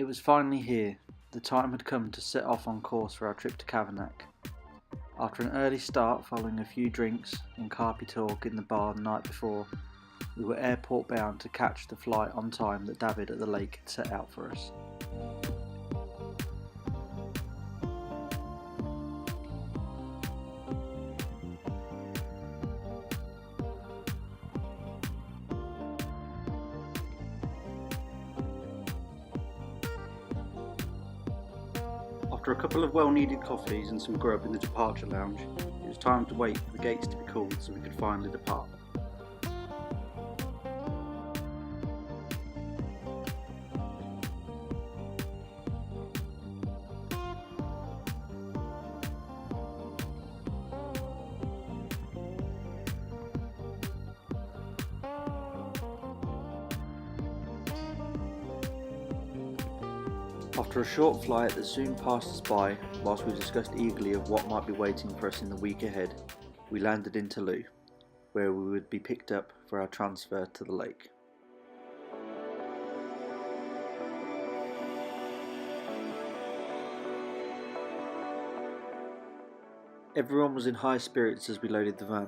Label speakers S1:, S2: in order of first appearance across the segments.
S1: was finally here. The time had come to set off on course for our trip to Cavagnac. After an early start following a few drinks and carpy talk in the bar the night before, we were airport bound to catch the flight on time that David at the lake had set out for us. After a couple of well-needed coffees and some grub in the departure lounge, it was time to wait for the gates to be called so we could finally depart. After a short flight that soon passed us by, whilst we discussed eagerly of what might be waiting for us in the week ahead, we landed in Toulouse, where we would be picked up for our transfer to the lake. Everyone was in high spirits as we loaded the van.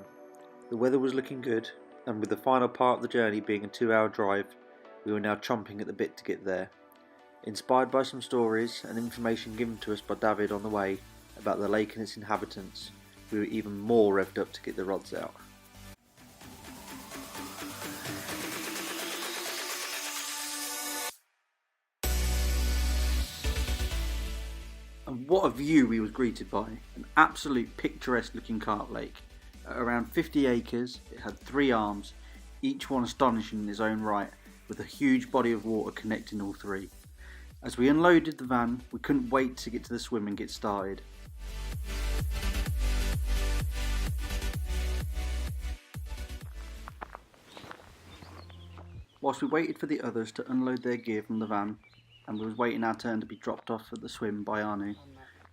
S1: The weather was looking good, and with the final part of the journey being a 2-hour drive, we were now chomping at the bit to get there. Inspired by some stories and information given to us by David on the way about the lake and its inhabitants, we were even more revved up to get the rods out. And what a view we was greeted by, an absolute picturesque looking carp lake. At around 50 acres, it had 3 arms, each one astonishing in its own right, with a huge body of water connecting all 3. As we unloaded the van, we couldn't wait to get to the swim and get started. Whilst we waited for the others to unload their gear from the van, and we was waiting our turn to be dropped off at the swim by Arnu,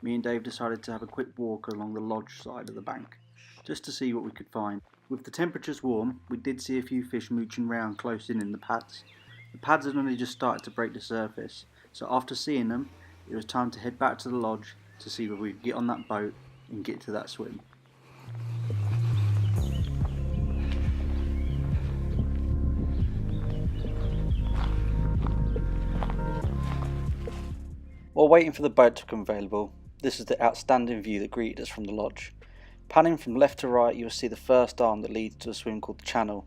S1: me and Dave decided to have a quick walk along the lodge side of the bank, just to see what we could find. With the temperatures warm, we did see a few fish mooching round close in the pads. The pads had only just started to break the surface, so after seeing them, it was time to head back to the lodge to see whether we could get on that boat and get to that swim. While waiting for the boat to become available, this is the outstanding view that greeted us from the lodge. Panning from left to right, you will see the first arm that leads to a swim called the channel.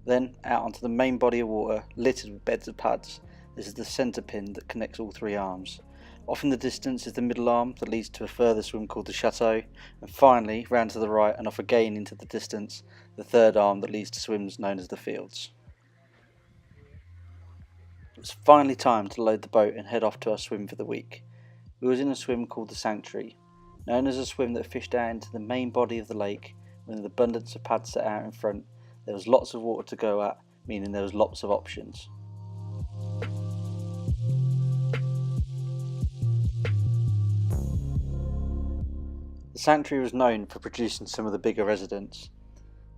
S1: Then out onto the main body of water littered with beds of pads. This is the centre pin that connects all 3 arms. Off in the distance is the middle arm that leads to a further swim called the chateau, and finally, round to the right and off again into the distance, the 3rd arm that leads to swims known as the fields. It was finally time to load the boat and head off to our swim for the week. We was in a swim called the Sanctuary, known as a swim that fished out into the main body of the lake with an abundance of pads set out in front. There was lots of water to go at, meaning there was lots of options. The sanctuary was known for producing some of the bigger residents,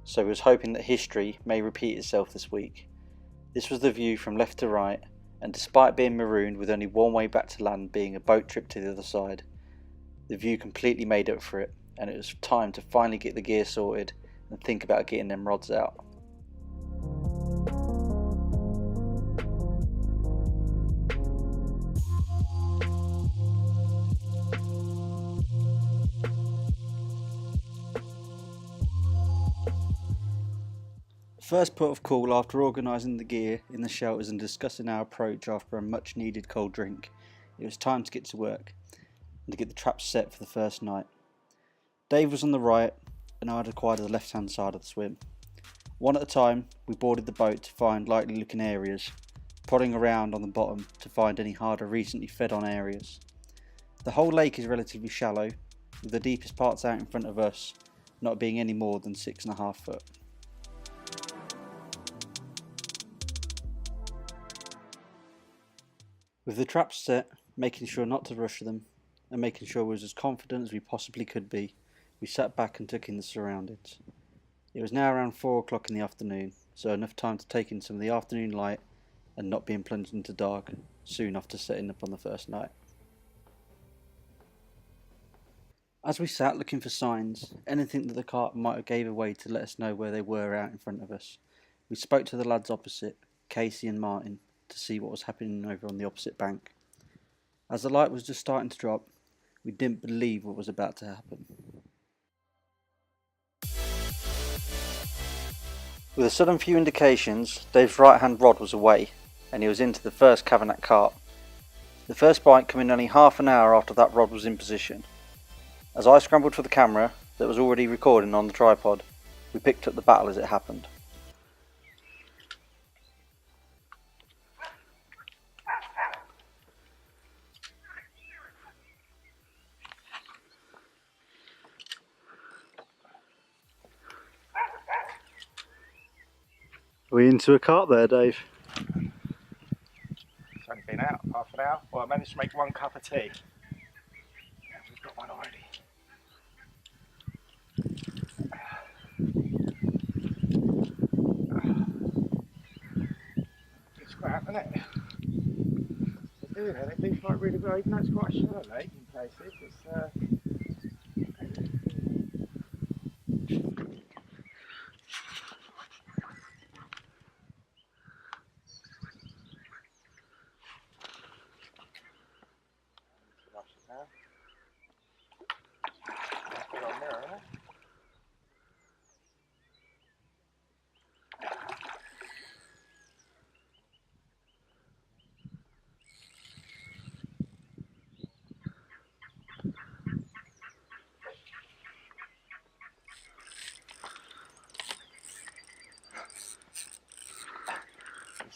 S1: so we was hoping that history may repeat itself this week. This was the view from left to right, and despite being marooned with only one way back to land being a boat trip to the other side, the view completely made up for it, and it was time to finally get the gear sorted and think about getting them rods out. First port of call after organising the gear in the shelters and discussing our approach after a much needed cold drink, it was time to get to work and to get the traps set for the first night. Dave was on the right and I had acquired the left hand side of the swim. One at a time, we boarded the boat to find likely looking areas, prodding around on the bottom to find any harder recently fed on areas. The whole lake is relatively shallow, with the deepest parts out in front of us not being any more than 6.5 foot. With the traps set, making sure not to rush them, and making sure we was as confident as we possibly could be, we sat back and took in the surroundings. It was now around 4 o'clock in the afternoon, so enough time to take in some of the afternoon light and not being plunged into dark soon after setting up on the first night. As we sat looking for signs, anything that the carp might have gave away to let us know where they were out in front of us, we spoke to the lads opposite, Casey and Martin, to see what was happening over on the opposite bank. As the light was just starting to drop, we didn't believe what was about to happen. With a sudden few indications, Dave's right hand rod was away, and he was into the first Cavagnac carp. The first bite coming only half an hour after that rod was in position. As I scrambled for the camera that was already recording on the tripod, we picked up the battle as it happened. Are we into a carp there, Dave?
S2: It's only been out half an hour. Well, I managed to make one cup of tea. We've got one already. It's crap, isn't it? They're doing it. They do fight really well, even though it's quite a shallow lake in places. It's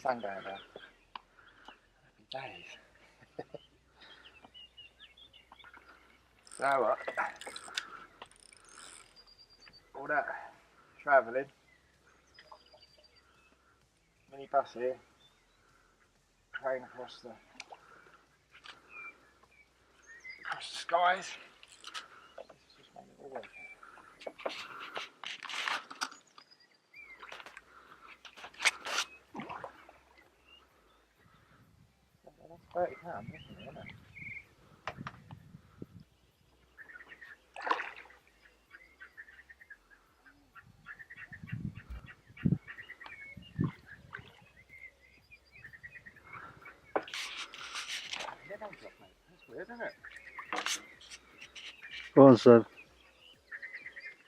S2: sun down there. Happy days. So what? All that travelling. Minibus here. Train across the skies. Let's just make it all work. That's £30, isn't it? That's weird, isn't it?
S1: Go on, son.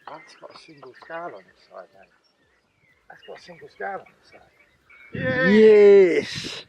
S2: That's got a single scale on its side, mate. That's got a single scale on its side.
S1: Yes!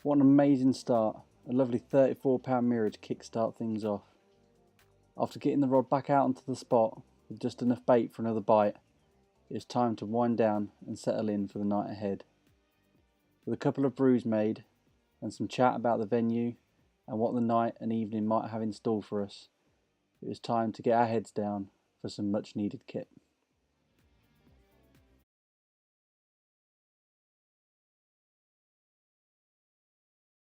S1: What an amazing start. A lovely £34 mirror to kickstart things off. After getting the rod back out onto the spot with just enough bait for another bite, it was time to wind down and settle in for the night ahead. With a couple of brews made and some chat about the venue and what the night and evening might have in store for us, it was time to get our heads down for some much needed kit.